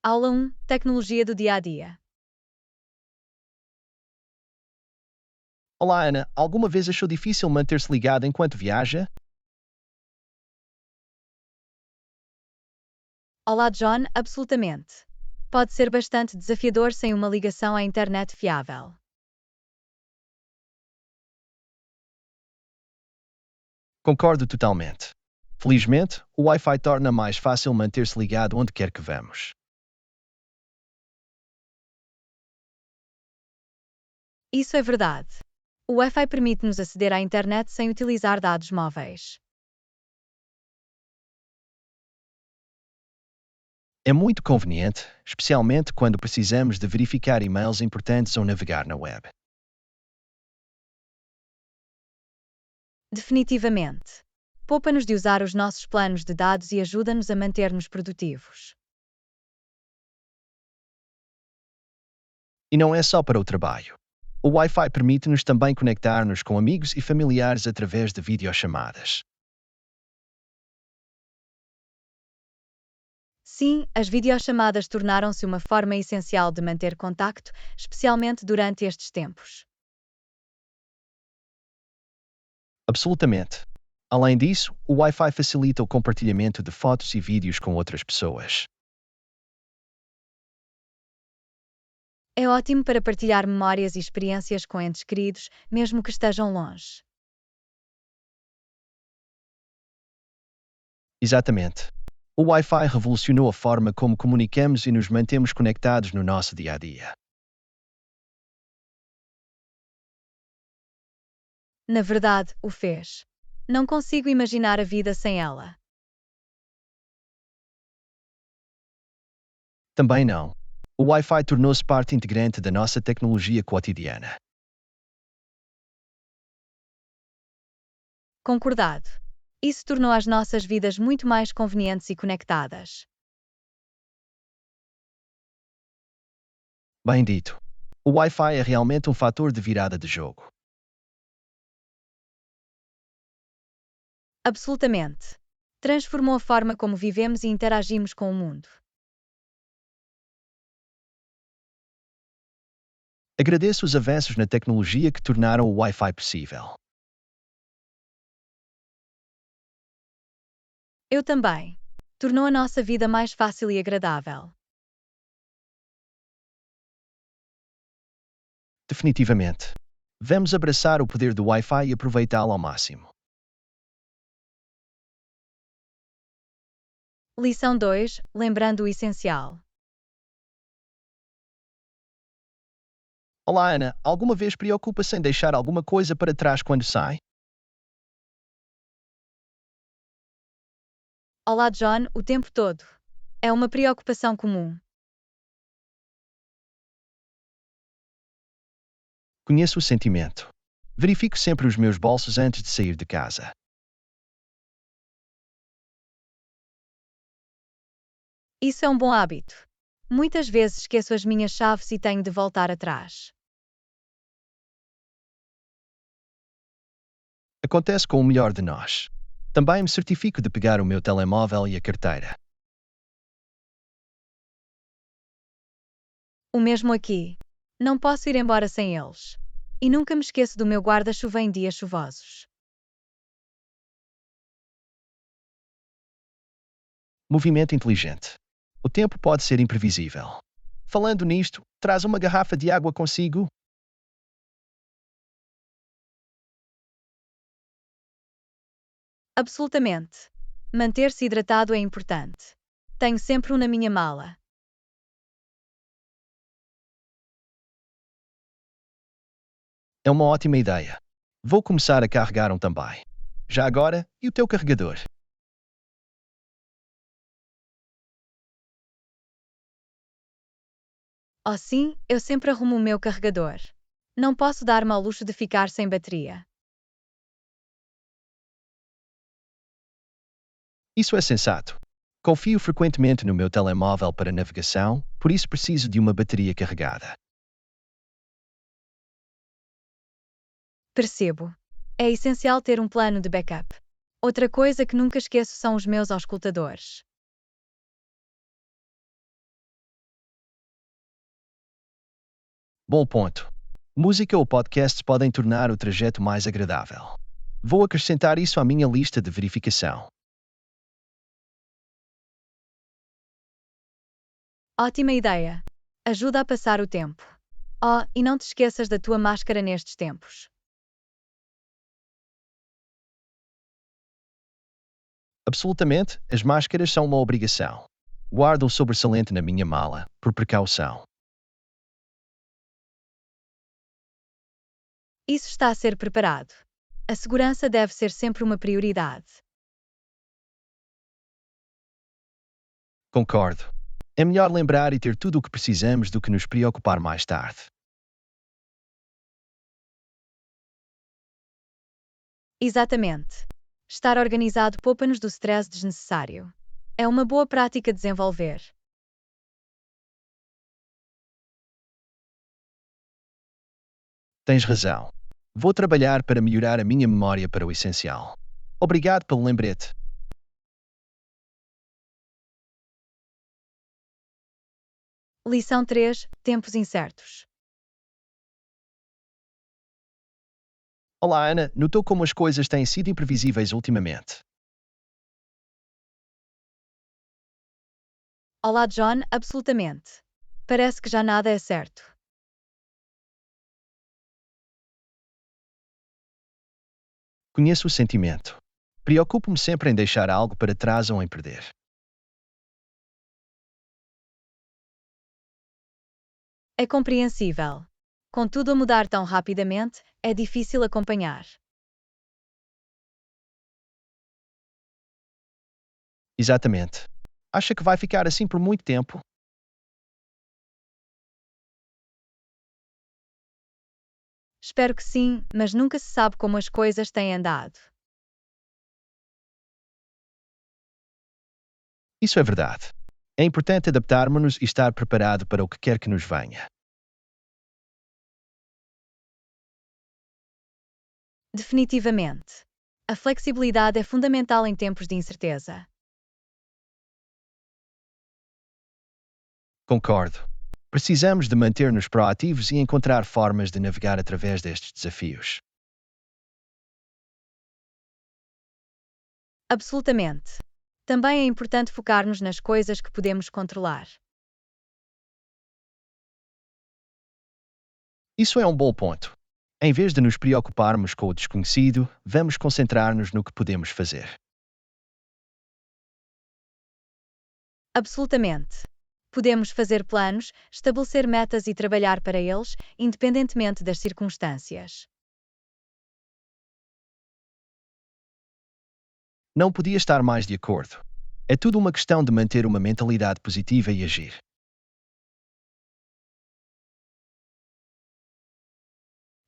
Aula 1: Tecnologia do dia a dia. Olá, Ana. Alguma vez achou difícil manter-se ligada enquanto viaja? Olá, John, absolutamente. Pode ser bastante desafiador sem uma ligação à internet fiável. Concordo totalmente. Felizmente, o Wi-Fi torna mais fácil manter-se ligado onde quer que vamos. Isso é verdade. O Wi-Fi permite-nos aceder à internet sem utilizar dados móveis. É muito conveniente, especialmente quando precisamos de verificar e-mails importantes ou navegar na web. Definitivamente. Poupa-nos de usar os nossos planos de dados e ajuda-nos a manter-nos produtivos. E não é só para o trabalho. O Wi-Fi permite-nos também conectar-nos com amigos e familiares através de videochamadas. Sim, as videochamadas tornaram-se uma forma essencial de manter contacto, especialmente durante estes tempos. Absolutamente. Além disso, o Wi-Fi facilita o compartilhamento de fotos e vídeos com outras pessoas. É ótimo para partilhar memórias e experiências com entes queridos, mesmo que estejam longe. Exatamente. O Wi-Fi revolucionou a forma como comunicamos e nos mantemos conectados no nosso dia a dia. Na verdade, o fez. Não consigo imaginar a vida sem ela. Também não. O Wi-Fi tornou-se parte integrante da nossa tecnologia cotidiana. Concordado. Isso tornou as nossas vidas muito mais convenientes e conectadas. Bem dito. O Wi-Fi é realmente um fator de virada de jogo. Absolutamente. Transformou a forma como vivemos e interagimos com o mundo. Agradeço os avanços na tecnologia que tornaram o Wi-Fi possível. Eu também. Tornou a nossa vida mais fácil e agradável. Definitivamente. Vamos abraçar o poder do Wi-Fi e aproveitá-lo ao máximo. Lição 2: Lembrando o essencial. Olá, Ana. Alguma vez preocupa-se em deixar alguma coisa para trás quando sai? Olá, John, o tempo todo. É uma preocupação comum. Conheço o sentimento. Verifico sempre os meus bolsos antes de sair de casa. Isso é um bom hábito. Muitas vezes esqueço as minhas chaves e tenho de voltar atrás. Acontece com o melhor de nós. Também me certifico de pegar o meu telemóvel e a carteira. O mesmo aqui. Não posso ir embora sem eles. E nunca me esqueço do meu guarda-chuva em dias chuvosos. Movimento inteligente. O tempo pode ser imprevisível. Falando nisto, traz uma garrafa de água consigo? Absolutamente. Manter-se hidratado é importante. Tenho sempre um na minha mala. É uma ótima ideia. Vou começar a carregar um também. Já agora, e o teu carregador? Oh sim, eu sempre arrumo o meu carregador. Não posso dar-me ao luxo de ficar sem bateria. Isso é sensato. Confio frequentemente no meu telemóvel para navegação, por isso preciso de uma bateria carregada. Percebo. É essencial ter um plano de backup. Outra coisa que nunca esqueço são os meus auscultadores. Bom ponto. Música ou podcasts podem tornar o trajeto mais agradável. Vou acrescentar isso à minha lista de verificação. Ótima ideia! Ajuda a passar o tempo. Oh, e não te esqueças da tua máscara nestes tempos. Absolutamente, as máscaras são uma obrigação. Guardo o sobressalente na minha mala, por precaução. Isso está a ser preparado. A segurança deve ser sempre uma prioridade. Concordo. É melhor lembrar e ter tudo o que precisamos do que nos preocupar mais tarde. Exatamente. Estar organizado poupa-nos do stress desnecessário. É uma boa prática a desenvolver. Tens razão. Vou trabalhar para melhorar a minha memória para o essencial. Obrigado pelo lembrete. Lição 3: Tempos incertos. Olá, Ana. Notou como as coisas têm sido imprevisíveis ultimamente? Olá, John, absolutamente. Parece que já nada é certo. Conheço o sentimento. Preocupo-me sempre em deixar algo para trás ou em perder. É compreensível. Com tudo a mudar tão rapidamente, é difícil acompanhar. Exatamente. Acha que vai ficar assim por muito tempo? Espero que sim, mas nunca se sabe como as coisas têm andado. Isso é verdade. É importante adaptarmos-nos e estar preparado para o que quer que nos venha. Definitivamente. A flexibilidade é fundamental em tempos de incerteza. Concordo. Precisamos de manter-nos proativos e encontrar formas de navegar através destes desafios. Absolutamente. Também é importante focar-nos nas coisas que podemos controlar. Isso é um bom ponto. Em vez de nos preocuparmos com o desconhecido, vamos concentrar-nos no que podemos fazer. Absolutamente. Podemos fazer planos, estabelecer metas e trabalhar para eles, independentemente das circunstâncias. Não podia estar mais de acordo. É tudo uma questão de manter uma mentalidade positiva e agir.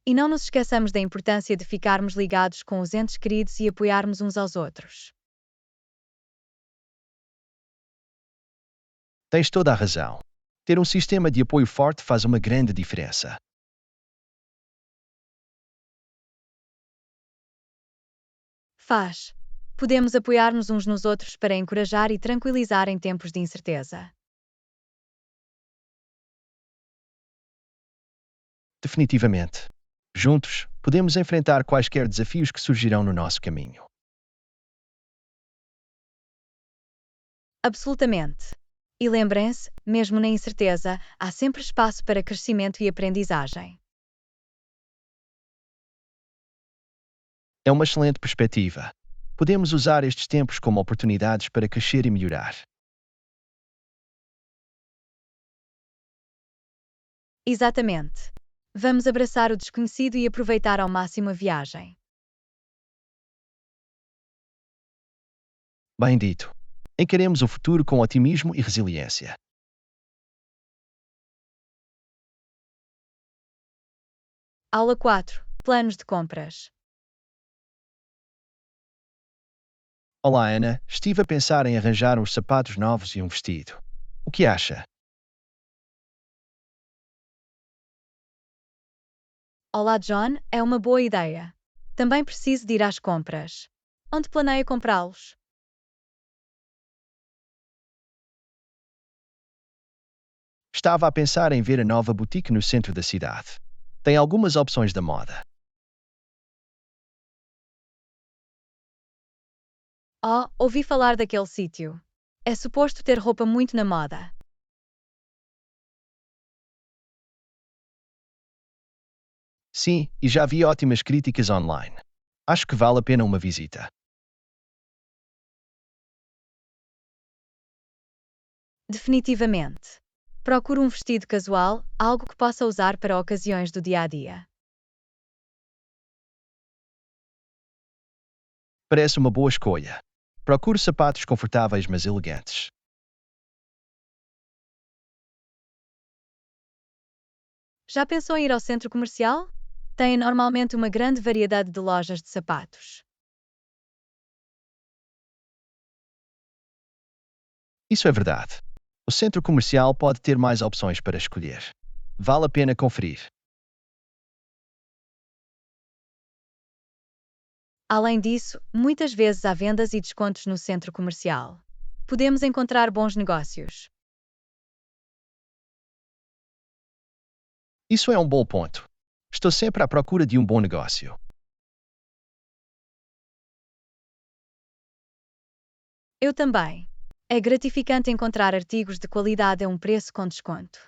E não nos esqueçamos da importância de ficarmos ligados com os entes queridos e apoiarmos uns aos outros. Tens toda a razão. Ter um sistema de apoio forte faz uma grande diferença. Faz. Podemos apoiar-nos uns nos outros para encorajar e tranquilizar em tempos de incerteza. Definitivamente. Juntos, podemos enfrentar quaisquer desafios que surgirão no nosso caminho. Absolutamente. E lembrem-se, mesmo na incerteza, há sempre espaço para crescimento e aprendizagem. É uma excelente perspectiva. Podemos usar estes tempos como oportunidades para crescer e melhorar. Exatamente. Vamos abraçar o desconhecido e aproveitar ao máximo a viagem. Bem dito. Encaremos o futuro com otimismo e resiliência. Aula 4: Planos de compras. Olá, Ana. Estive a pensar em arranjar uns sapatos novos e um vestido. O que acha? Olá, John, é uma boa ideia. Também preciso de ir às compras. Onde planeia comprá-los? Estava a pensar em ver a nova boutique no centro da cidade. Tem algumas opções da moda. Oh, ouvi falar daquele sítio. É suposto ter roupa muito na moda. Sim, e já vi ótimas críticas online. Acho que vale a pena uma visita. Definitivamente. Procuro um vestido casual, algo que possa usar para ocasiões do dia a dia. Parece uma boa escolha. Procuro sapatos confortáveis mas elegantes. Já pensou em ir ao centro comercial? Tem normalmente uma grande variedade de lojas de sapatos. Isso é verdade. O centro comercial pode ter mais opções para escolher. Vale a pena conferir. Além disso, muitas vezes há vendas e descontos no centro comercial. Podemos encontrar bons negócios. Isso é um bom ponto. Estou sempre à procura de um bom negócio. Eu também. É gratificante encontrar artigos de qualidade a um preço com desconto.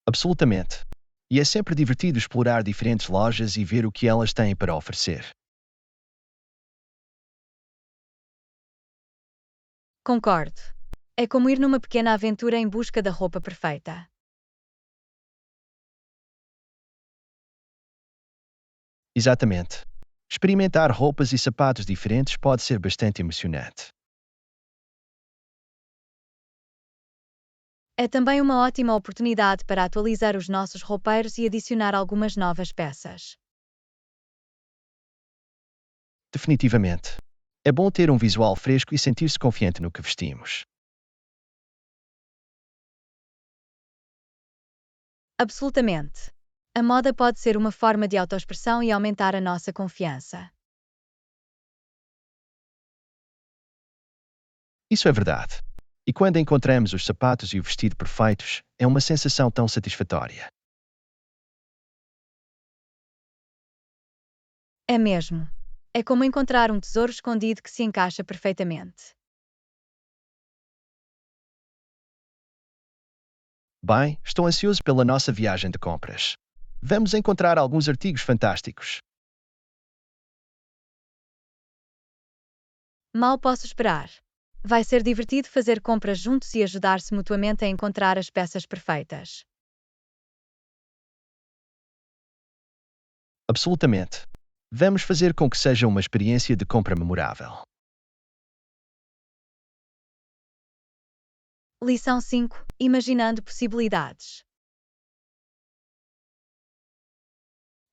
Absolutamente. E é sempre divertido explorar diferentes lojas e ver o que elas têm para oferecer. Concordo. É como ir numa pequena aventura em busca da roupa perfeita. Exatamente. Experimentar roupas e sapatos diferentes pode ser bastante emocionante. É também uma ótima oportunidade para atualizar os nossos roupeiros e adicionar algumas novas peças. Definitivamente. É bom ter um visual fresco e sentir-se confiante no que vestimos. Absolutamente. A moda pode ser uma forma de autoexpressão e aumentar a nossa confiança. Isso é verdade. E quando encontramos os sapatos e o vestido perfeitos, é uma sensação tão satisfatória. É mesmo. É como encontrar um tesouro escondido que se encaixa perfeitamente. Bem, estou ansioso pela nossa viagem de compras. Vamos encontrar alguns artigos fantásticos. Mal posso esperar. Vai ser divertido fazer compras juntos e ajudar-se mutuamente a encontrar as peças perfeitas. Absolutamente. Vamos fazer com que seja uma experiência de compra memorável. Lição 5. Imaginando possibilidades.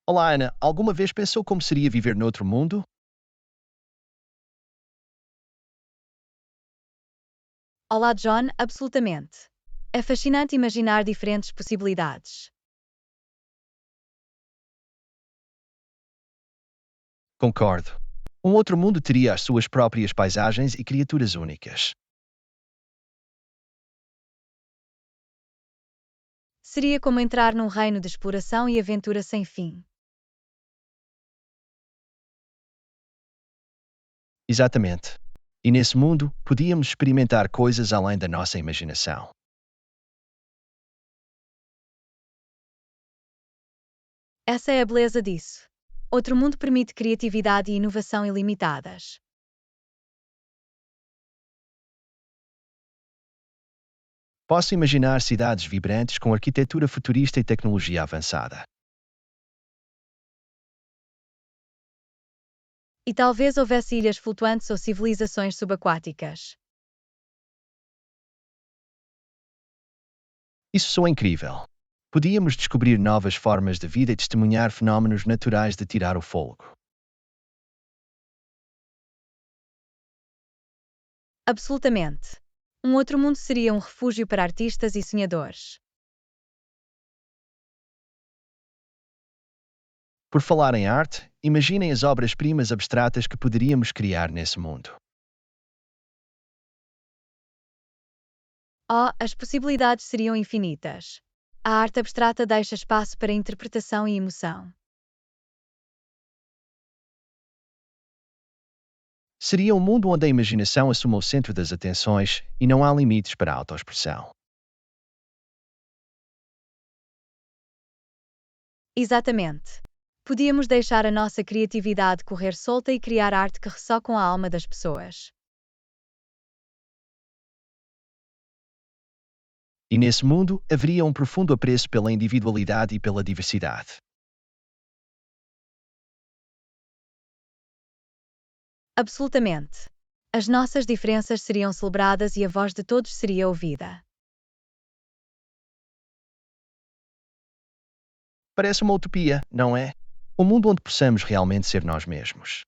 Olá, Ana. Alguma vez pensou como seria viver noutro mundo? Olá, John, absolutamente. É fascinante imaginar diferentes possibilidades. Concordo. Um outro mundo teria as suas próprias paisagens e criaturas únicas. Seria como entrar num reino de exploração e aventura sem fim. Exatamente. E nesse mundo, podíamos experimentar coisas além da nossa imaginação. Essa é a beleza disso. Outro mundo permite criatividade e inovação ilimitadas. Posso imaginar cidades vibrantes com arquitetura futurista e tecnologia avançada. E talvez houvesse ilhas flutuantes ou civilizações subaquáticas. Isso soa incrível. Podíamos descobrir novas formas de vida e testemunhar fenómenos naturais de tirar o fôlego. Absolutamente. Um outro mundo seria um refúgio para artistas e sonhadores. Por falar em arte, imaginem as obras-primas abstratas que poderíamos criar nesse mundo. Oh, as possibilidades seriam infinitas. A arte abstrata deixa espaço para interpretação e emoção. Seria um mundo onde a imaginação assume o centro das atenções e não há limites para a autoexpressão. Exatamente. Podíamos deixar a nossa criatividade correr solta e criar arte que ressoa com a alma das pessoas. E nesse mundo haveria um profundo apreço pela individualidade e pela diversidade. Absolutamente. As nossas diferenças seriam celebradas e a voz de todos seria ouvida. Parece uma utopia, não é? Um mundo onde possamos realmente ser nós mesmos.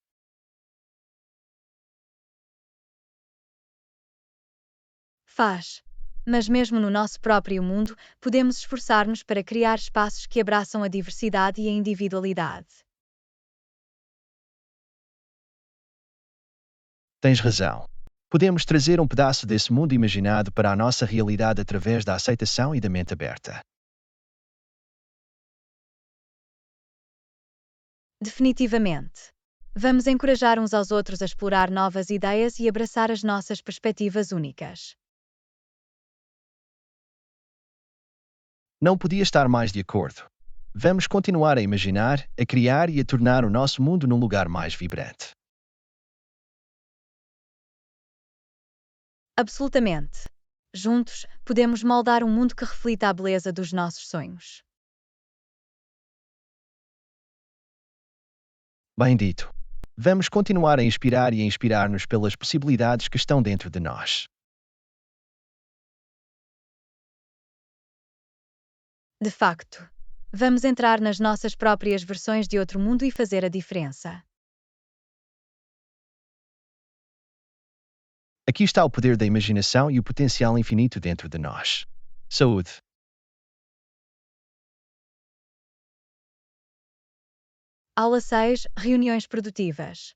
Faz. Mas mesmo no nosso próprio mundo, podemos esforçar-nos para criar espaços que abraçam a diversidade e a individualidade. Tens razão. Podemos trazer um pedaço desse mundo imaginado para a nossa realidade através da aceitação e da mente aberta. Definitivamente. Vamos encorajar uns aos outros a explorar novas ideias e abraçar as nossas perspectivas únicas. Não podia estar mais de acordo. Vamos continuar a imaginar, a criar e a tornar o nosso mundo num lugar mais vibrante. Absolutamente. Juntos, podemos moldar um mundo que reflita a beleza dos nossos sonhos. Bem dito. Vamos continuar a inspirar e a inspirar-nos pelas possibilidades que estão dentro de nós. De facto, vamos entrar nas nossas próprias versões de outro mundo e fazer a diferença. Aqui está o poder da imaginação e o potencial infinito dentro de nós. Saúde. Aula 6. Reuniões produtivas.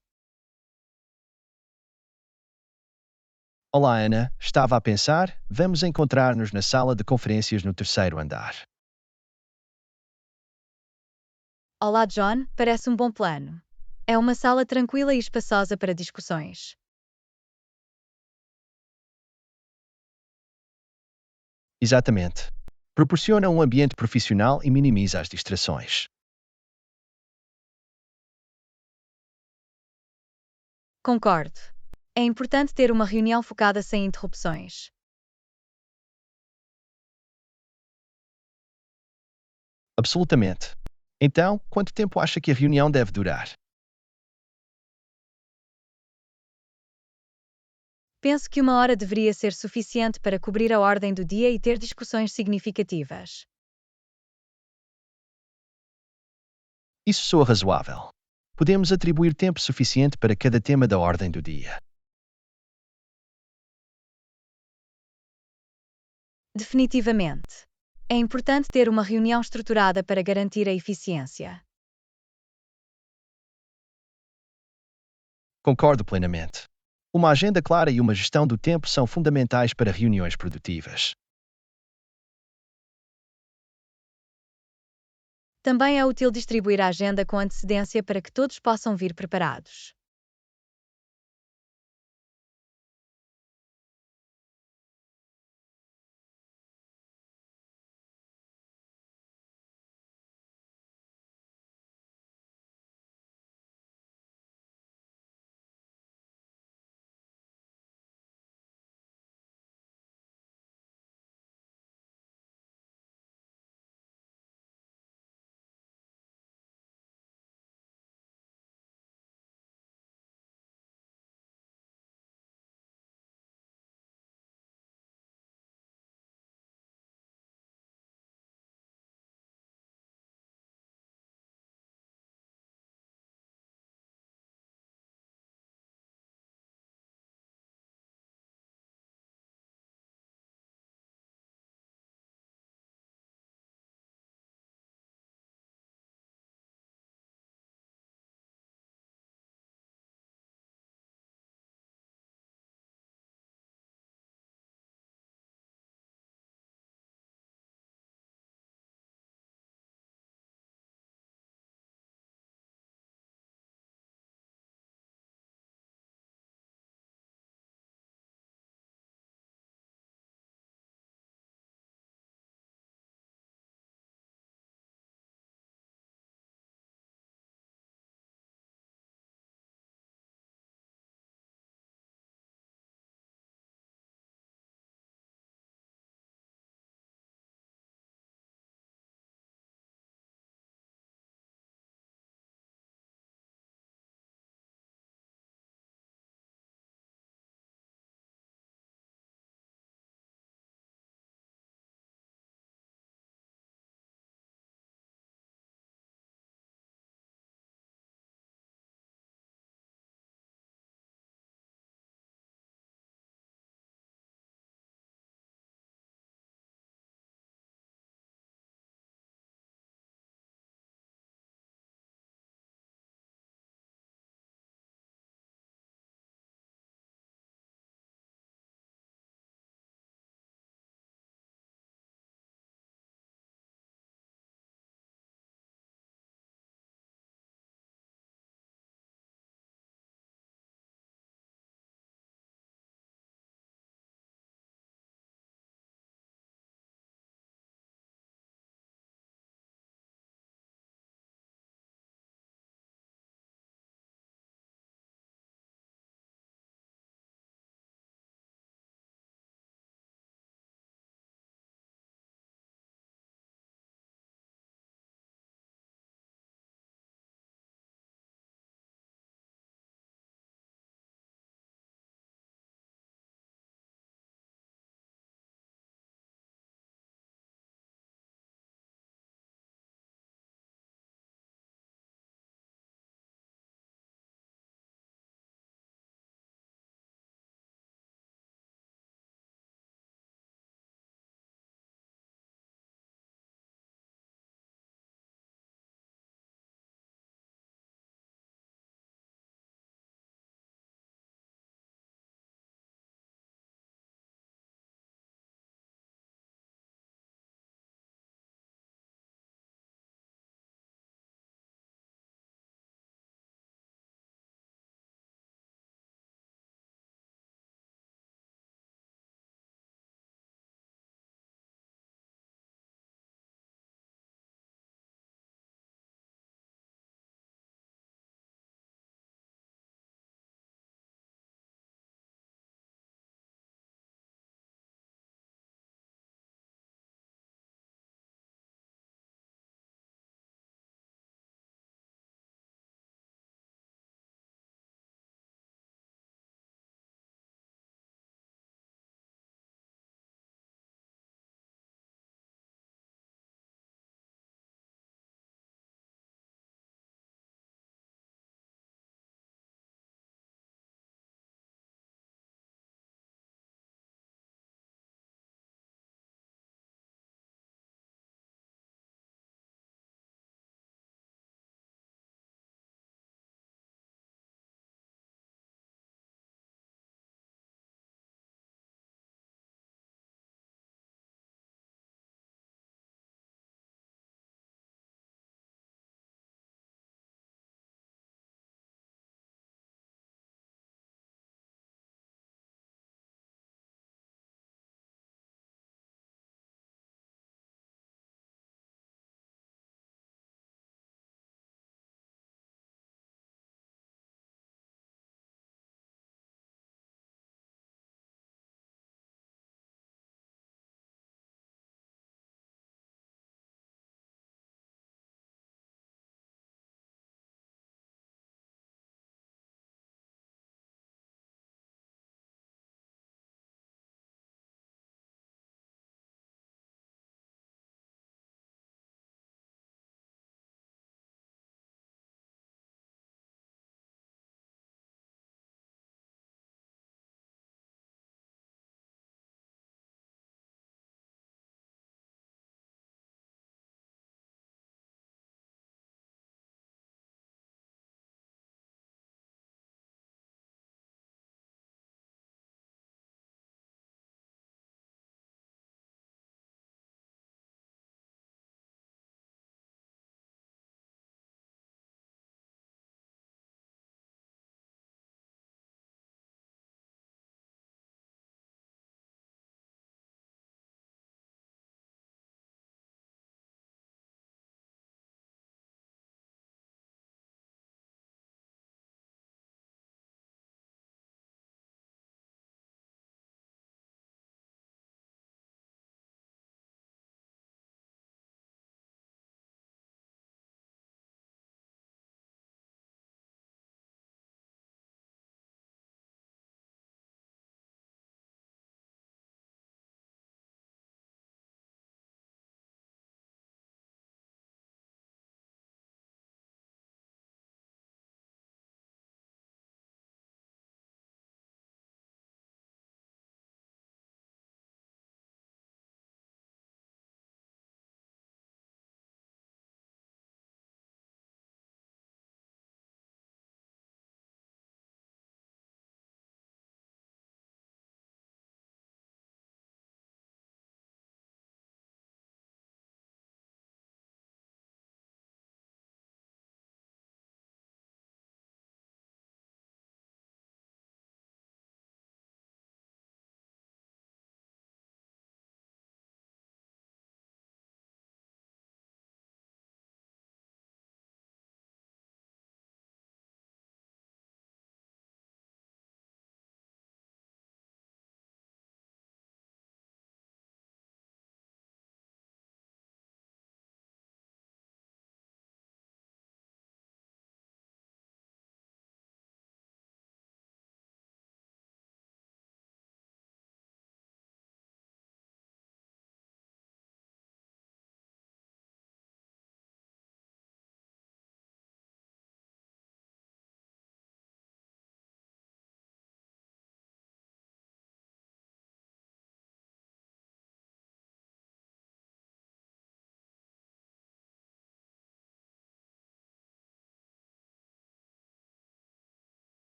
Olá, Ana. Estava a pensar, vamos encontrar-nos na sala de conferências no terceiro andar. Olá, John. Parece um bom plano. É uma sala tranquila e espaçosa para discussões. Exatamente. Proporciona um ambiente profissional e minimiza as distrações. Concordo. É importante ter uma reunião focada sem interrupções. Absolutamente. Então, quanto tempo acha que a reunião deve durar? Penso que 1 hora deveria ser suficiente para cobrir a ordem do dia e ter discussões significativas. Isso soa razoável. Podemos atribuir tempo suficiente para cada tema da ordem do dia. Definitivamente. É importante ter uma reunião estruturada para garantir a eficiência. Concordo plenamente. Uma agenda clara e uma gestão do tempo são fundamentais para reuniões produtivas. Também é útil distribuir a agenda com antecedência para que todos possam vir preparados.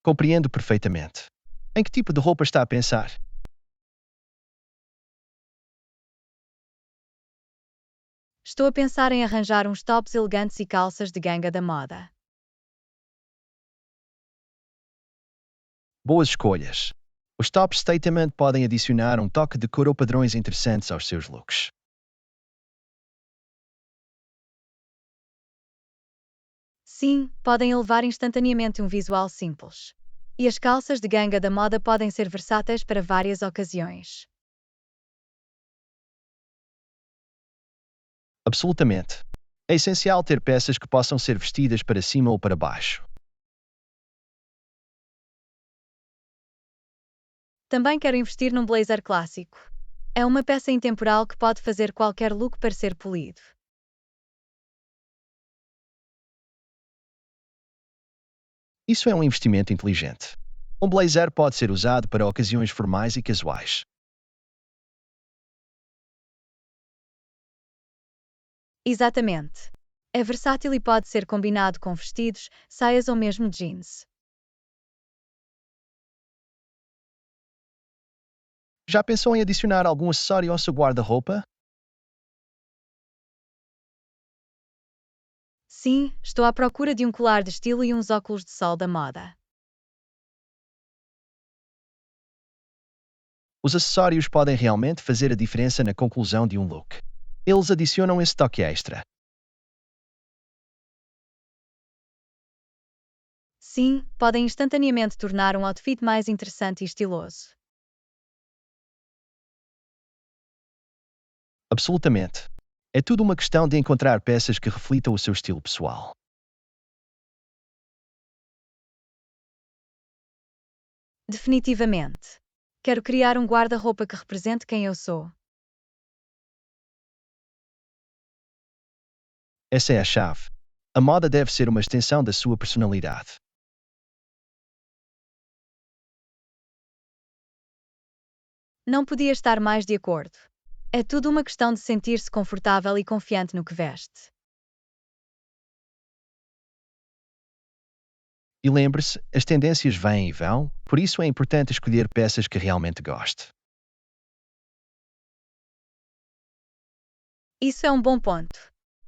Compreendo perfeitamente. Em que tipo de roupa está a pensar? Estou a pensar em arranjar uns tops elegantes e calças de ganga da moda. Boas escolhas. Os top statement podem adicionar um toque de cor ou padrões interessantes aos seus looks. Sim, podem elevar instantaneamente um visual simples. E as calças de ganga da moda podem ser versáteis para várias ocasiões. Absolutamente. É essencial ter peças que possam ser vestidas para cima ou para baixo. Também quero investir num blazer clássico. É uma peça intemporal que pode fazer qualquer look parecer polido. Isso é um investimento inteligente. Um blazer pode ser usado para ocasiões formais e casuais. Exatamente. É versátil e pode ser combinado com vestidos, saias ou mesmo jeans. Já pensou em adicionar algum acessório ao seu guarda-roupa? Sim, estou à procura de um colar de estilo e uns óculos de sol da moda. Os acessórios podem realmente fazer a diferença na conclusão de um look. Eles adicionam esse toque extra. Sim, podem instantaneamente tornar um outfit mais interessante e estiloso. Absolutamente. É tudo uma questão de encontrar peças que reflitam o seu estilo pessoal. Definitivamente. Quero criar um guarda-roupa que represente quem eu sou. Essa é a chave. A moda deve ser uma extensão da sua personalidade. Não podia estar mais de acordo. É tudo uma questão de sentir-se confortável e confiante no que veste. E lembre-se, as tendências vêm e vão, por isso é importante escolher peças que realmente goste. Isso é um bom ponto.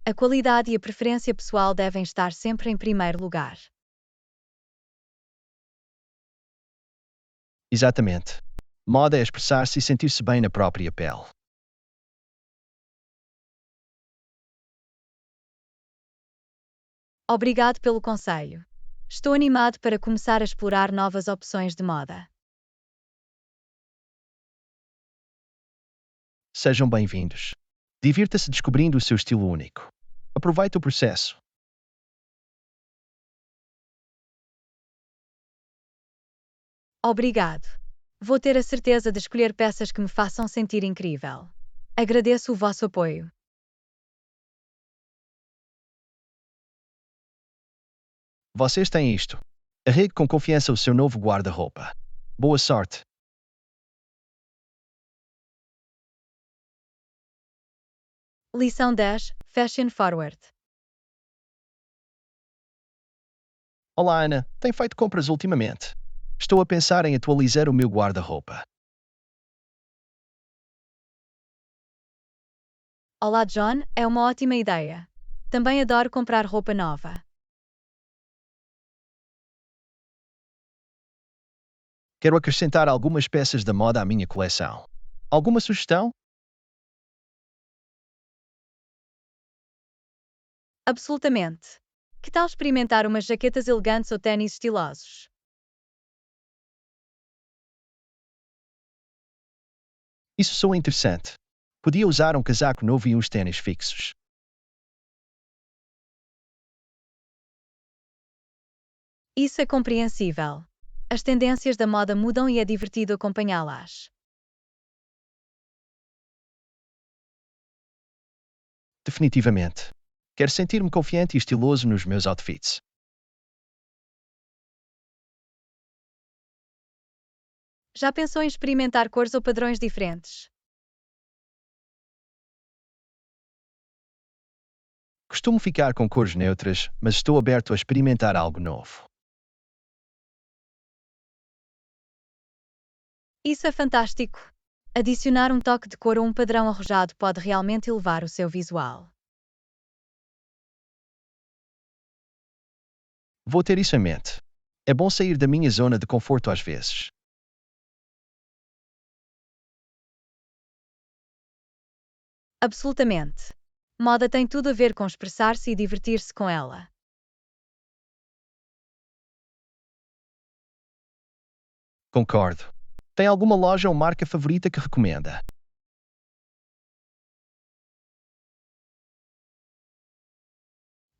A qualidade e a preferência pessoal devem estar sempre em primeiro lugar. Exatamente. Moda é expressar-se e sentir-se bem na própria pele. Obrigado pelo conselho. Estou animado para começar a explorar novas opções de moda. Sejam bem-vindos. Divirta-se descobrindo o seu estilo único. Aproveite o processo. Obrigado. Vou ter a certeza de escolher peças que me façam sentir incrível. Agradeço o vosso apoio. Vocês têm isto. Arregue com confiança o seu novo guarda-roupa. Boa sorte! Lição 10: Fashion Forward. Olá, Ana. Tem feito compras ultimamente? Estou a pensar em atualizar o meu guarda-roupa. Olá, John, é uma ótima ideia. Também adoro comprar roupa nova. Quero acrescentar algumas peças da moda à minha coleção. Alguma sugestão? Absolutamente. Que tal experimentar umas jaquetas elegantes ou ténis estilosos? Isso soa interessante. Podia usar um casaco novo e uns tênis fixos. Isso é compreensível. As tendências da moda mudam e é divertido acompanhá-las. Definitivamente. Quero sentir-me confiante e estiloso nos meus outfits. Já pensou em experimentar cores ou padrões diferentes? Costumo ficar com cores neutras, mas estou aberto a experimentar algo novo. Isso é fantástico! Adicionar um toque de cor ou um padrão arrojado pode realmente elevar o seu visual. Vou ter isso em mente. É bom sair da minha zona de conforto às vezes. Absolutamente. Moda tem tudo a ver com expressar-se e divertir-se com ela. Concordo. Tem alguma loja ou marca favorita que recomenda?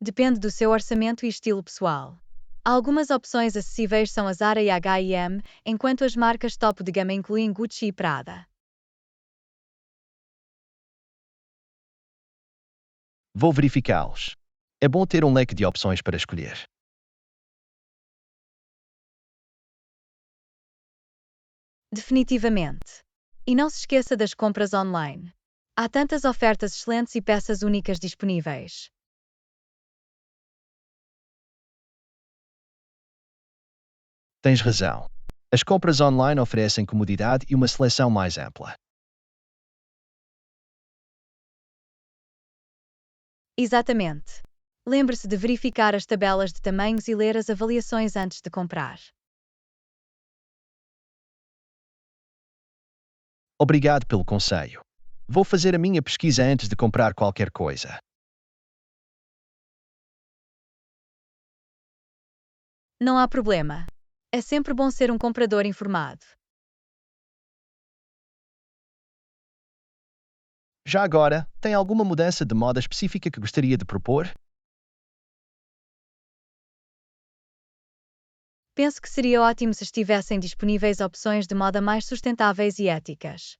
Depende do seu orçamento e estilo pessoal. Algumas opções acessíveis são a Zara e a H&M, enquanto as marcas topo de gama incluem Gucci e Prada. Vou verificá-los. É bom ter um leque de opções para escolher. Definitivamente. E não se esqueça das compras online. Há tantas ofertas excelentes e peças únicas disponíveis. Tens razão. As compras online oferecem comodidade e uma seleção mais ampla. Exatamente. Lembre-se de verificar as tabelas de tamanhos e ler as avaliações antes de comprar. Obrigado pelo conselho. Vou fazer a minha pesquisa antes de comprar qualquer coisa. Não há problema. É sempre bom ser um comprador informado. Já agora, tem alguma mudança de moda específica que gostaria de propor? Penso que seria ótimo se estivessem disponíveis opções de moda mais sustentáveis e éticas.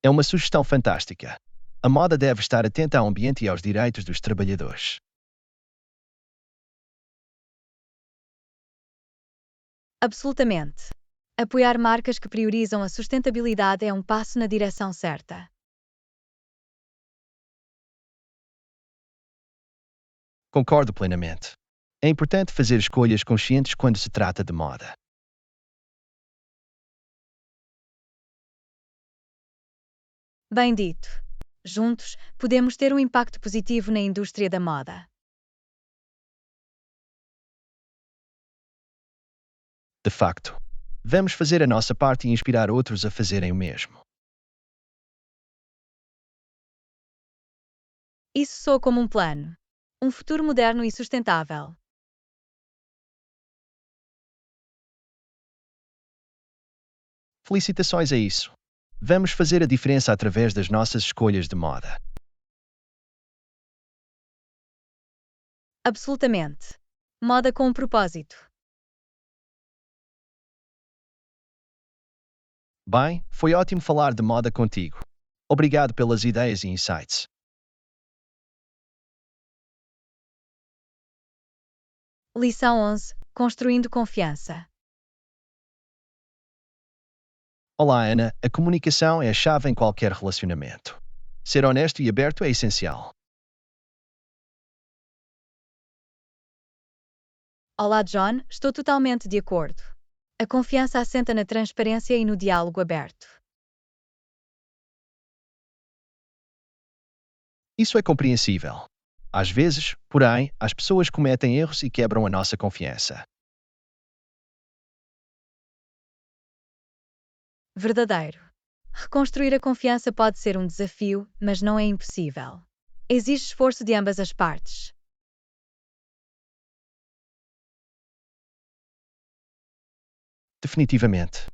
É uma sugestão fantástica. A moda deve estar atenta ao ambiente e aos direitos dos trabalhadores. Absolutamente. Apoiar marcas que priorizam a sustentabilidade é um passo na direção certa. Concordo plenamente. É importante fazer escolhas conscientes quando se trata de moda. Bem dito. Juntos, podemos ter um impacto positivo na indústria da moda. De facto, vamos fazer a nossa parte e inspirar outros a fazerem o mesmo. Isso soa como um plano. Um futuro moderno e sustentável. Felicitações a isso. Vamos fazer a diferença através das nossas escolhas de moda. Absolutamente. Moda com um propósito. Bem, foi ótimo falar de moda contigo. Obrigado pelas ideias e insights. Lição 11. Construindo confiança. Olá, Ana. A comunicação é a chave em qualquer relacionamento. Ser honesto e aberto é essencial. Olá, John. Estou totalmente de acordo. A confiança assenta na transparência e no diálogo aberto. Isso é compreensível. Às vezes, porém, as pessoas cometem erros e quebram a nossa confiança. Verdadeiro. Reconstruir a confiança pode ser um desafio, mas não é impossível. Exige esforço de ambas as partes. Definitivamente.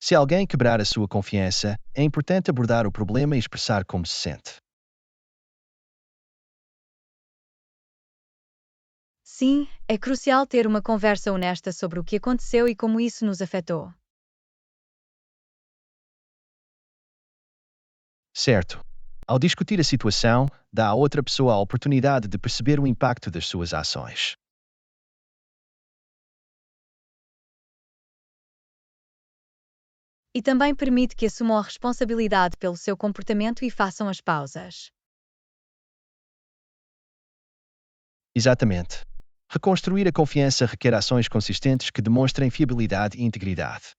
Se alguém quebrar a sua confiança, é importante abordar o problema e expressar como se sente. Sim, é crucial ter uma conversa honesta sobre o que aconteceu e como isso nos afetou. Certo. Ao discutir a situação, dá à outra pessoa a oportunidade de perceber o impacto das suas ações. E também permite que assumam a responsabilidade pelo seu comportamento e façam as pausas. Exatamente. Reconstruir a confiança requer ações consistentes que demonstrem fiabilidade e integridade.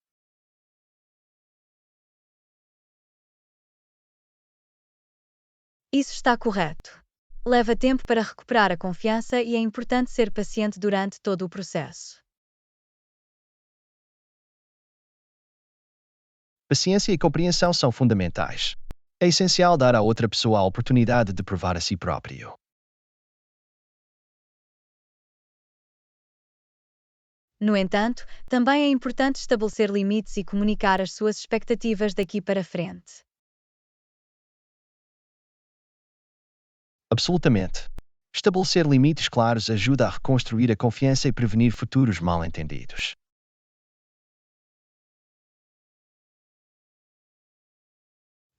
Isso está correto. Leva tempo para recuperar a confiança e é importante ser paciente durante todo o processo. Paciência e compreensão são fundamentais. É essencial dar à outra pessoa a oportunidade de provar a si próprio. No entanto, também é importante estabelecer limites e comunicar as suas expectativas daqui para frente. Absolutamente. Estabelecer limites claros ajuda a reconstruir a confiança e prevenir futuros mal-entendidos.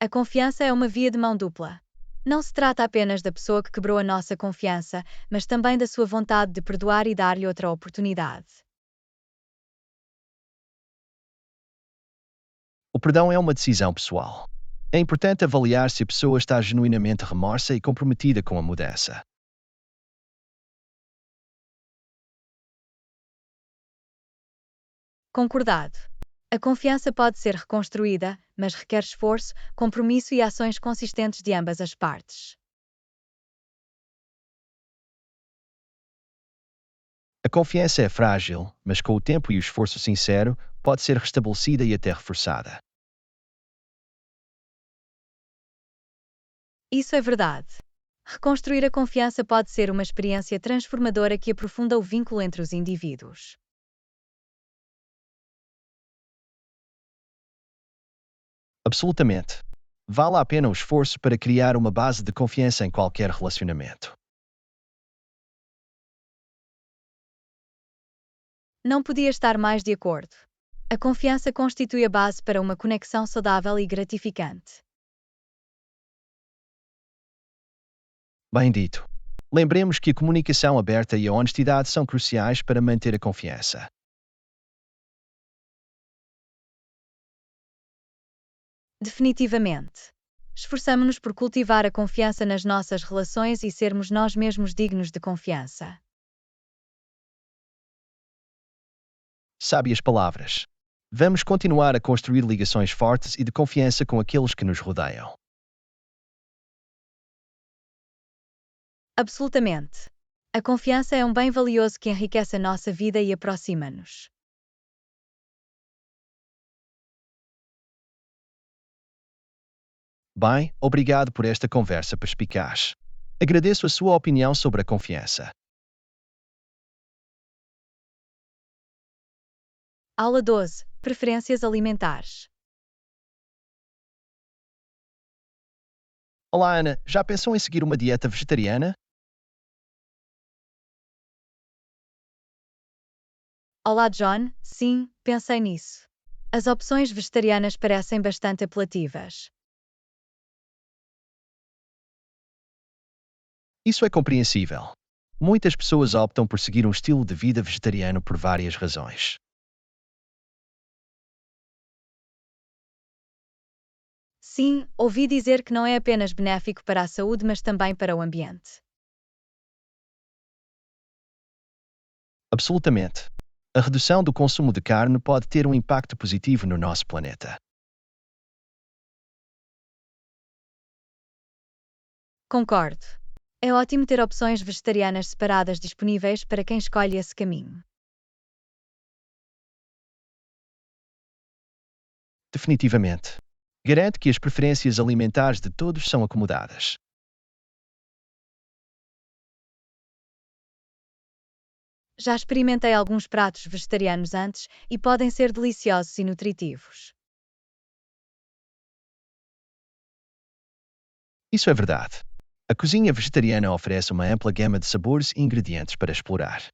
A confiança é uma via de mão dupla. Não se trata apenas da pessoa que quebrou a nossa confiança, mas também da sua vontade de perdoar e dar-lhe outra oportunidade. O perdão é uma decisão pessoal. É importante avaliar se a pessoa está genuinamente remorsa e comprometida com a mudança. Concordado. A confiança pode ser reconstruída, mas requer esforço, compromisso e ações consistentes de ambas as partes. A confiança é frágil, mas com o tempo e o esforço sincero, pode ser restabelecida e até reforçada. Isso é verdade. Reconstruir a confiança pode ser uma experiência transformadora que aprofunda o vínculo entre os indivíduos. Absolutamente. Vale a pena o esforço para criar uma base de confiança em qualquer relacionamento. Não podia estar mais de acordo. A confiança constitui a base para uma conexão saudável e gratificante. Bem dito. Lembremos que a comunicação aberta e a honestidade são cruciais para manter a confiança. Definitivamente. Esforçamo-nos por cultivar a confiança nas nossas relações e sermos nós mesmos dignos de confiança. Sábias palavras. Vamos continuar a construir ligações fortes e de confiança com aqueles que nos rodeiam. Absolutamente. A confiança é um bem valioso que enriquece a nossa vida e aproxima-nos. Bem, obrigado por esta conversa perspicaz. Agradeço a sua opinião sobre a confiança. Aula 12. Preferências alimentares. Olá, Ana. Já pensou em seguir uma dieta vegetariana? Olá, John. Sim, pensei nisso. As opções vegetarianas parecem bastante apelativas. Isso é compreensível. Muitas pessoas optam por seguir um estilo de vida vegetariano por várias razões. Sim, ouvi dizer que não é apenas benéfico para a saúde, mas também para o ambiente. Absolutamente. A redução do consumo de carne pode ter um impacto positivo no nosso planeta. Concordo. É ótimo ter opções vegetarianas separadas disponíveis para quem escolhe esse caminho. Definitivamente. Garante que as preferências alimentares de todos são acomodadas. Já experimentei alguns pratos vegetarianos antes e podem ser deliciosos e nutritivos. Isso é verdade. A cozinha vegetariana oferece uma ampla gama de sabores e ingredientes para explorar.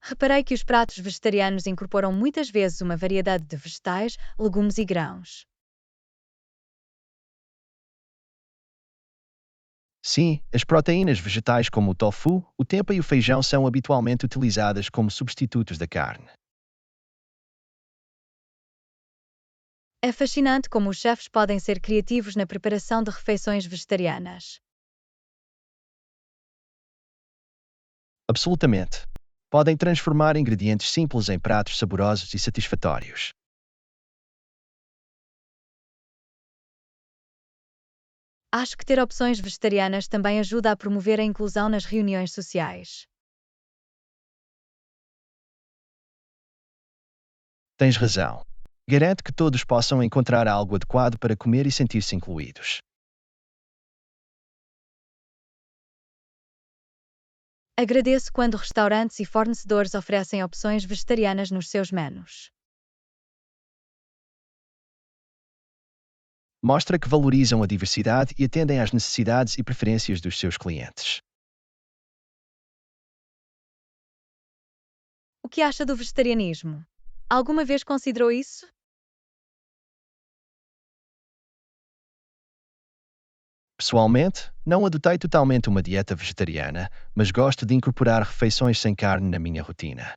Reparei que os pratos vegetarianos incorporam muitas vezes uma variedade de vegetais, legumes e grãos. Sim, as proteínas vegetais como o tofu, o tempeh e o feijão são habitualmente utilizadas como substitutos da carne. É fascinante como os chefes podem ser criativos na preparação de refeições vegetarianas. Absolutamente. Podem transformar ingredientes simples em pratos saborosos e satisfatórios. Acho que ter opções vegetarianas também ajuda a promover a inclusão nas reuniões sociais. Tens razão. Garante que todos possam encontrar algo adequado para comer e sentir-se incluídos. Agradeço quando restaurantes e fornecedores oferecem opções vegetarianas nos seus menus. Mostra que valorizam a diversidade e atendem às necessidades e preferências dos seus clientes. O que acha do vegetarianismo? Alguma vez considerou isso? Pessoalmente, não adotei totalmente uma dieta vegetariana, mas gosto de incorporar refeições sem carne na minha rotina.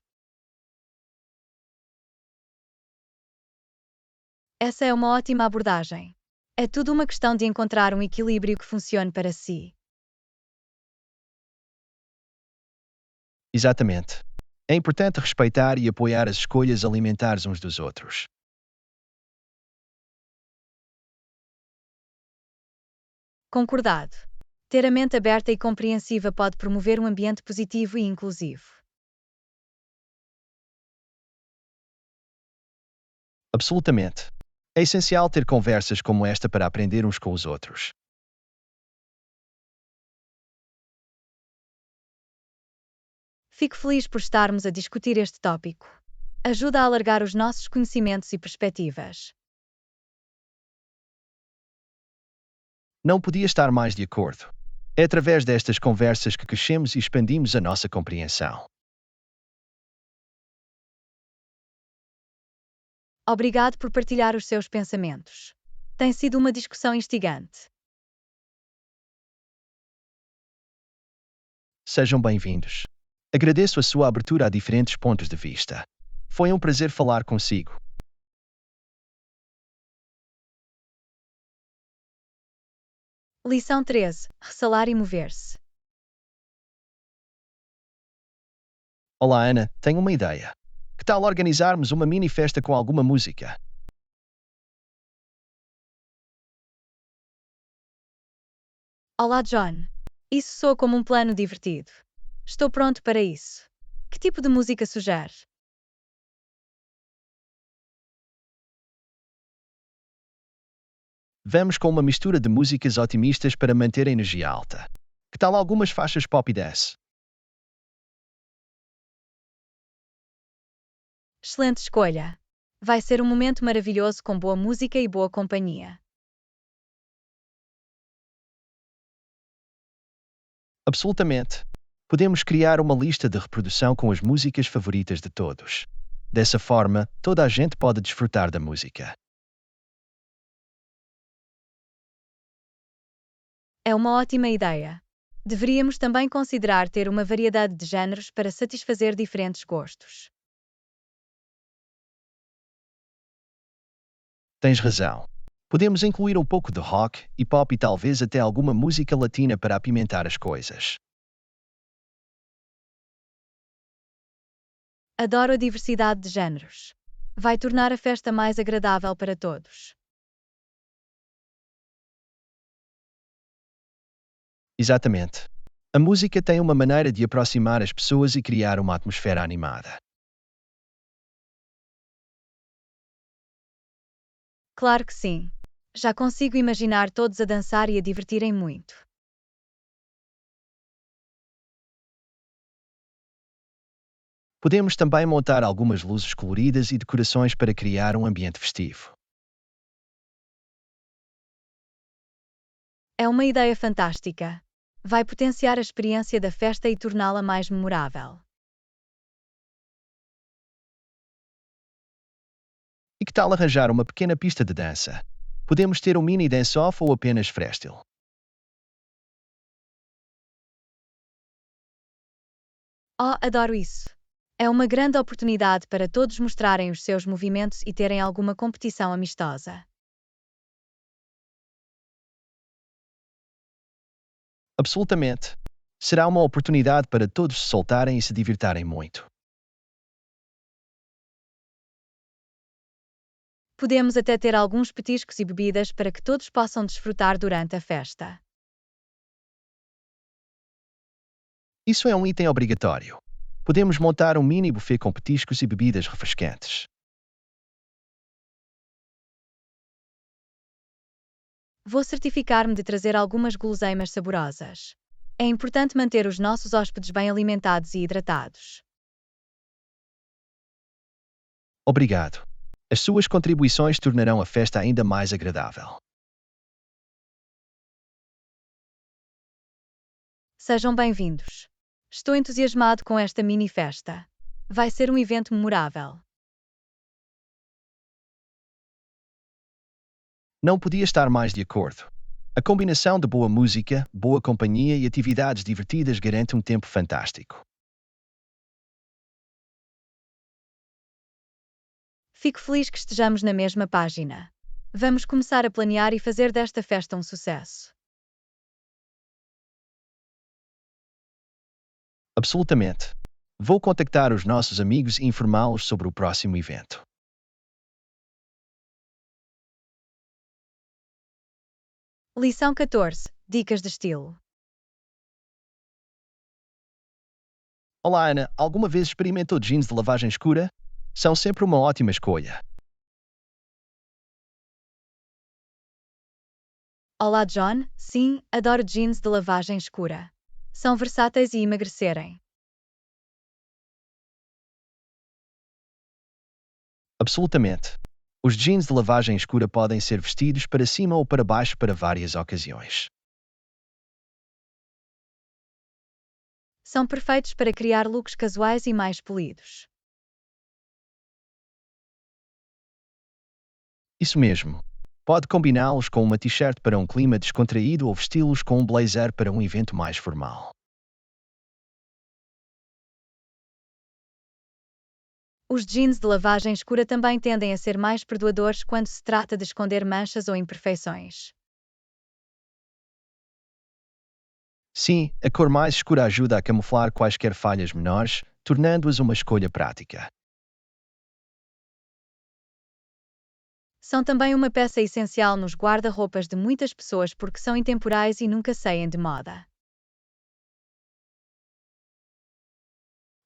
Essa é uma ótima abordagem. É tudo uma questão de encontrar um equilíbrio que funcione para si. Exatamente. É importante respeitar e apoiar as escolhas alimentares uns dos outros. Concordado. Ter a mente aberta e compreensiva pode promover um ambiente positivo e inclusivo. Absolutamente. É essencial ter conversas como esta para aprender uns com os outros. Fico feliz por estarmos a discutir este tópico. Ajuda a alargar os nossos conhecimentos e perspectivas. Não podia estar mais de acordo. É através destas conversas que crescemos e expandimos a nossa compreensão. Obrigado por partilhar os seus pensamentos. Tem sido uma discussão instigante. Sejam bem-vindos. Agradeço a sua abertura a diferentes pontos de vista. Foi um prazer falar consigo. Lição 13. Ressalar e mover-se. Olá, Ana, tenho uma ideia. Que tal organizarmos uma mini festa com alguma música? Olá, John. Isso soa como um plano divertido. Estou pronto para isso. Que tipo de música sugere? Vamos com uma mistura de músicas otimistas para manter a energia alta. Que tal algumas faixas pop e dance? Excelente escolha. Vai ser um momento maravilhoso com boa música e boa companhia. Absolutamente. Podemos criar uma lista de reprodução com as músicas favoritas de todos. Dessa forma, toda a gente pode desfrutar da música. É uma ótima ideia. Deveríamos também considerar ter uma variedade de géneros para satisfazer diferentes gostos. Tens razão. Podemos incluir um pouco de rock e pop e talvez até alguma música latina para apimentar as coisas. Adoro a diversidade de géneros. Vai tornar a festa mais agradável para todos. Exatamente. A música tem uma maneira de aproximar as pessoas e criar uma atmosfera animada. Claro que sim. Já consigo imaginar todos a dançar e a divertirem muito. Podemos também montar algumas luzes coloridas e decorações para criar um ambiente festivo. É uma ideia fantástica. Vai potenciar a experiência da festa e torná-la mais memorável. E que tal arranjar uma pequena pista de dança? Podemos ter um mini dance-off ou apenas freestyle. Oh, adoro isso! É uma grande oportunidade para todos mostrarem os seus movimentos e terem alguma competição amistosa. Absolutamente. Será uma oportunidade para todos se soltarem e se divertirem muito. Podemos até ter alguns petiscos e bebidas para que todos possam desfrutar durante a festa. Isso é um item obrigatório. Podemos montar um mini buffet com petiscos e bebidas refrescantes. Vou certificar-me de trazer algumas guloseimas saborosas. É importante manter os nossos hóspedes bem alimentados e hidratados. Obrigado. As suas contribuições tornarão a festa ainda mais agradável. Sejam bem-vindos. Estou entusiasmado com esta mini festa. Vai ser um evento memorável. Não podia estar mais de acordo. A combinação de boa música, boa companhia e atividades divertidas garante um tempo fantástico. Fico feliz que estejamos na mesma página. Vamos começar a planear e fazer desta festa um sucesso. Absolutamente. Vou contactar os nossos amigos e informá-los sobre o próximo evento. Lição 14. Dicas de estilo. Olá, Ana. Alguma vez experimentou jeans de lavagem escura? São sempre uma ótima escolha. Olá, John. Sim, adoro jeans de lavagem escura. São versáteis e emagrecerem. Absolutamente. Os jeans de lavagem escura podem ser vestidos para cima ou para baixo para várias ocasiões. São perfeitos para criar looks casuais e mais polidos. Isso mesmo. Pode combiná-los com uma t-shirt para um clima descontraído ou vesti-los com um blazer para um evento mais formal. Os jeans de lavagem escura também tendem a ser mais perdoadores quando se trata de esconder manchas ou imperfeições. Sim, a cor mais escura ajuda a camuflar quaisquer falhas menores, tornando-as uma escolha prática. São também uma peça essencial nos guarda-roupas de muitas pessoas porque são intemporais e nunca saem de moda.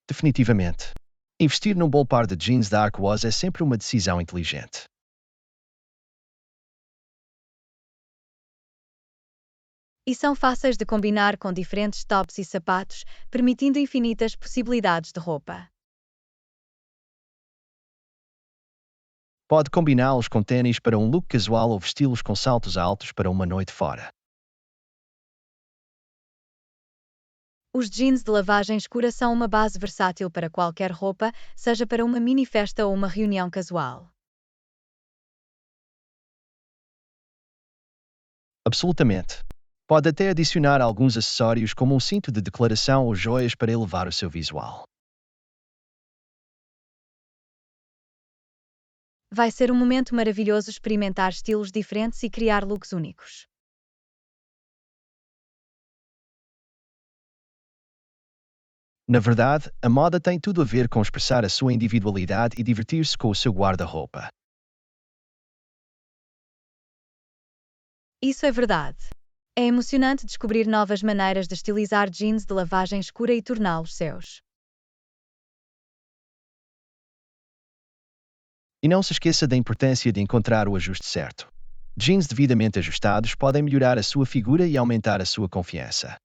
Definitivamente. Investir num bom par de jeans da Arquoise é sempre uma decisão inteligente. E são fáceis de combinar com diferentes tops e sapatos, permitindo infinitas possibilidades de roupa. Pode combiná-los com tênis para um look casual ou vesti-los com saltos altos para uma noite fora. Os jeans de lavagem escura são uma base versátil para qualquer roupa, seja para uma mini festa ou uma reunião casual. Absolutamente. Pode até adicionar alguns acessórios como um cinto de declaração ou joias para elevar o seu visual. Vai ser um momento maravilhoso experimentar estilos diferentes e criar looks únicos. Na verdade, a moda tem tudo a ver com expressar a sua individualidade e divertir-se com o seu guarda-roupa. Isso é verdade. É emocionante descobrir novas maneiras de estilizar jeans de lavagem escura e torná-los seus. E não se esqueça da importância de encontrar o ajuste certo. Jeans devidamente ajustados podem melhorar a sua figura e aumentar a sua confiança.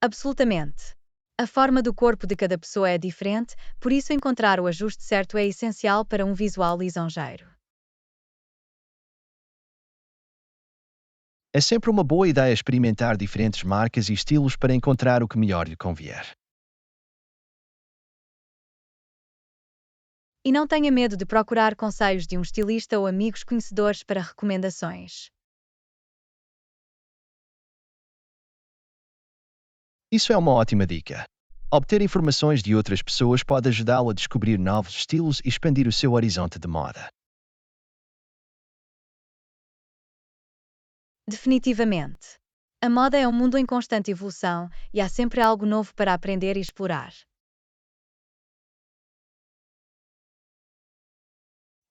Absolutamente. A forma do corpo de cada pessoa é diferente, por isso encontrar o ajuste certo é essencial para um visual lisonjeiro. É sempre uma boa ideia experimentar diferentes marcas e estilos para encontrar o que melhor lhe convier. E não tenha medo de procurar conselhos de um estilista ou amigos conhecedores para recomendações. Isso é uma ótima dica. Obter informações de outras pessoas pode ajudá-lo a descobrir novos estilos e expandir o seu horizonte de moda. Definitivamente. A moda é um mundo em constante evolução e há sempre algo novo para aprender e explorar.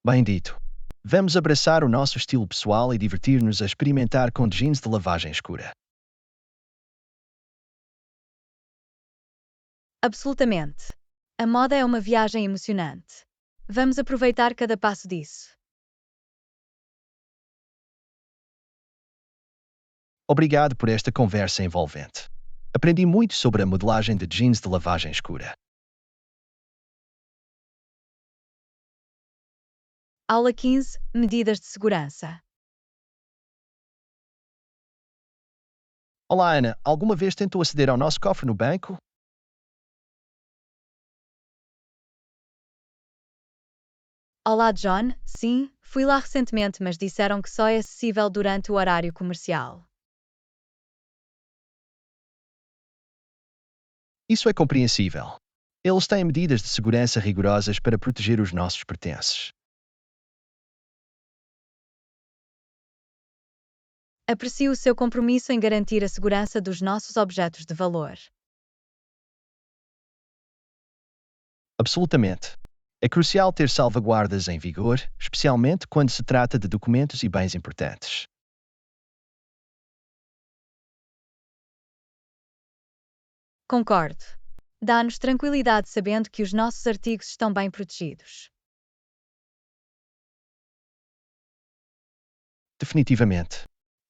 Bem dito. Vamos abraçar o nosso estilo pessoal e divertir-nos a experimentar com jeans de lavagem escura. Absolutamente. A moda é uma viagem emocionante. Vamos aproveitar cada passo disso. Obrigado por esta conversa envolvente. Aprendi muito sobre a modelagem de jeans de lavagem escura. Aula 15. Medidas de segurança. Olá, Ana. Alguma vez tentou aceder ao nosso cofre no banco? Olá, John. Sim, fui lá recentemente, mas disseram que só é acessível durante o horário comercial. Isso é compreensível. Eles têm medidas de segurança rigorosas para proteger os nossos pertences. Aprecio o seu compromisso em garantir a segurança dos nossos objetos de valor. Absolutamente. É crucial ter salvaguardas em vigor, especialmente quando se trata de documentos e bens importantes. Concordo. Dá-nos tranquilidade sabendo que os nossos artigos estão bem protegidos. Definitivamente.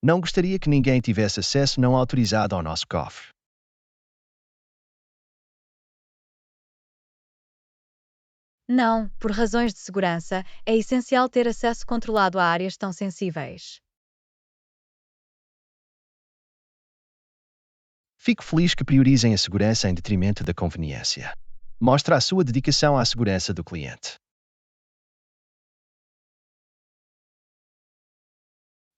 Não gostaria que ninguém tivesse acesso não autorizado ao nosso cofre. Não, por razões de segurança, é essencial ter acesso controlado a áreas tão sensíveis. Fico feliz que priorizem a segurança em detrimento da conveniência. Mostra a sua dedicação à segurança do cliente.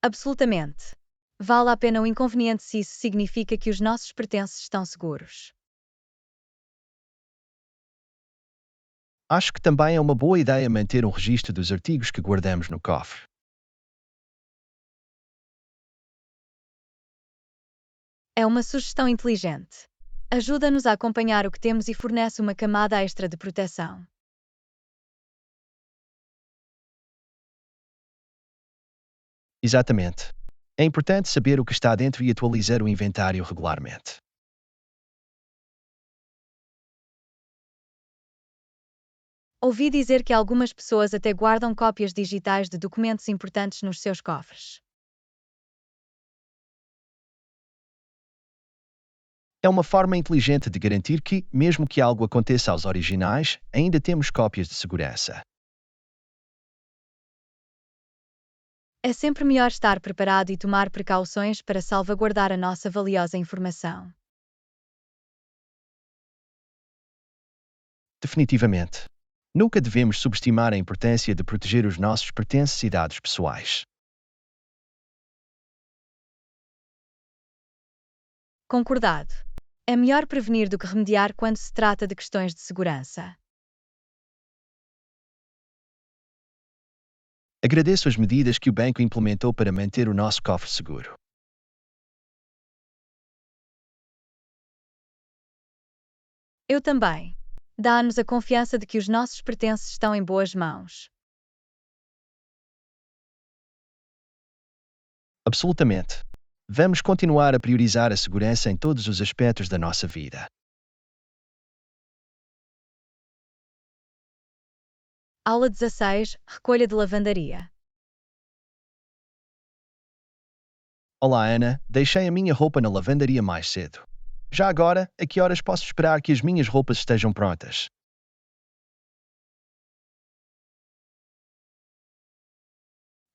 Absolutamente. Vale a pena o inconveniente se isso significa que os nossos pertences estão seguros. Acho que também é uma boa ideia manter um registro dos artigos que guardamos no cofre. É uma sugestão inteligente. Ajuda-nos a acompanhar o que temos e fornece uma camada extra de proteção. Exatamente. É importante saber o que está dentro e atualizar o inventário regularmente. Ouvi dizer que algumas pessoas até guardam cópias digitais de documentos importantes nos seus cofres. É uma forma inteligente de garantir que, mesmo que algo aconteça aos originais, ainda temos cópias de segurança. É sempre melhor estar preparado e tomar precauções para salvaguardar a nossa valiosa informação. Definitivamente. Nunca devemos subestimar a importância de proteger os nossos pertences e dados pessoais. Concordado. É melhor prevenir do que remediar quando se trata de questões de segurança. Agradeço as medidas que o banco implementou para manter o nosso cofre seguro. Eu também. Dá-nos a confiança de que os nossos pertences estão em boas mãos. Absolutamente. Vamos continuar a priorizar a segurança em todos os aspectos da nossa vida. Aula 16. Recolha de lavandaria. Olá, Ana. Deixei a minha roupa na lavandaria mais cedo. Já agora, a que horas posso esperar que as minhas roupas estejam prontas?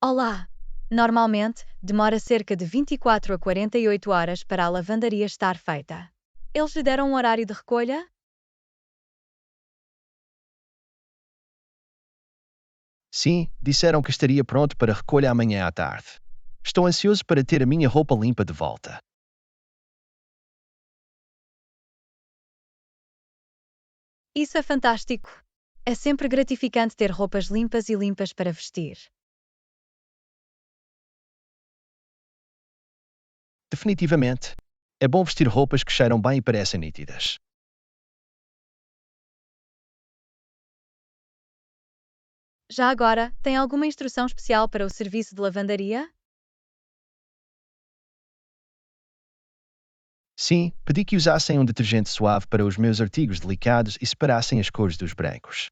Olá! Normalmente, demora cerca de 24 a 48 horas para a lavandaria estar feita. Eles lhe deram um horário de recolha? Sim, disseram que estaria pronto para recolha amanhã à tarde. Estou ansioso para ter a minha roupa limpa de volta. Isso é fantástico! É sempre gratificante ter roupas limpas e limpas para vestir. Definitivamente. É bom vestir roupas que cheiram bem e parecem nítidas. Já agora, tem alguma instrução especial para o serviço de lavandaria? Sim, pedi que usassem um detergente suave para os meus artigos delicados e separassem as cores dos brancos.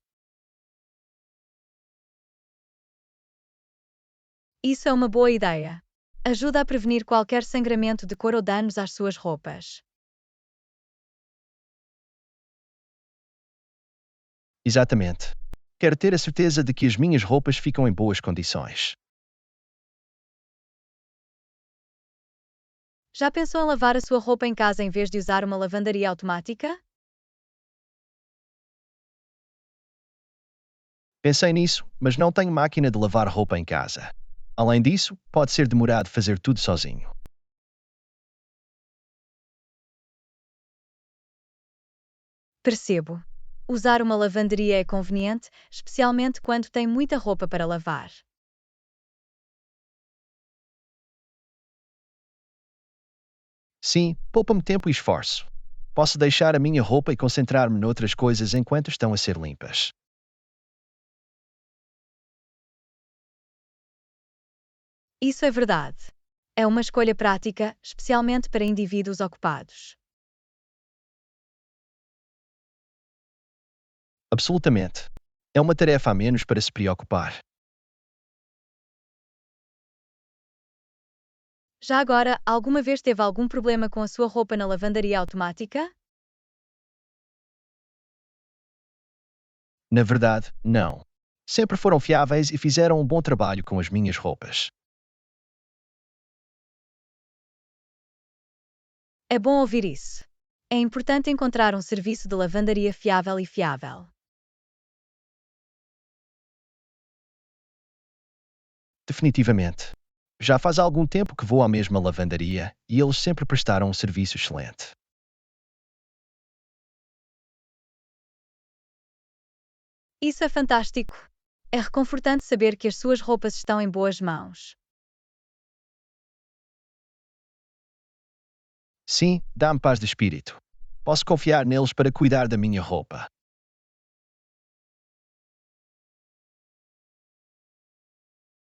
Isso é uma boa ideia. Ajuda a prevenir qualquer sangramento de cor ou danos às suas roupas. Exatamente. Quero ter a certeza de que as minhas roupas ficam em boas condições. Já pensou em lavar a sua roupa em casa em vez de usar uma lavandaria automática? Pensei nisso, mas não tenho máquina de lavar roupa em casa. Além disso, pode ser demorado fazer tudo sozinho. Percebo. Usar uma lavanderia é conveniente, especialmente quando tem muita roupa para lavar. Sim, poupa-me tempo e esforço. Posso deixar a minha roupa e concentrar-me noutras coisas enquanto estão a ser limpas. Isso é verdade. É uma escolha prática, especialmente para indivíduos ocupados. Absolutamente. É uma tarefa a menos para se preocupar. Já agora, alguma vez teve algum problema com a sua roupa na lavandaria automática? Na verdade, não. Sempre foram fiáveis e fizeram um bom trabalho com as minhas roupas. É bom ouvir isso. É importante encontrar um serviço de lavandaria fiável e fiável. Definitivamente. Já faz algum tempo que vou à mesma lavandaria e eles sempre prestaram um serviço excelente. Isso é fantástico. É reconfortante saber que as suas roupas estão em boas mãos. Sim, dá-me paz de espírito. Posso confiar neles para cuidar da minha roupa.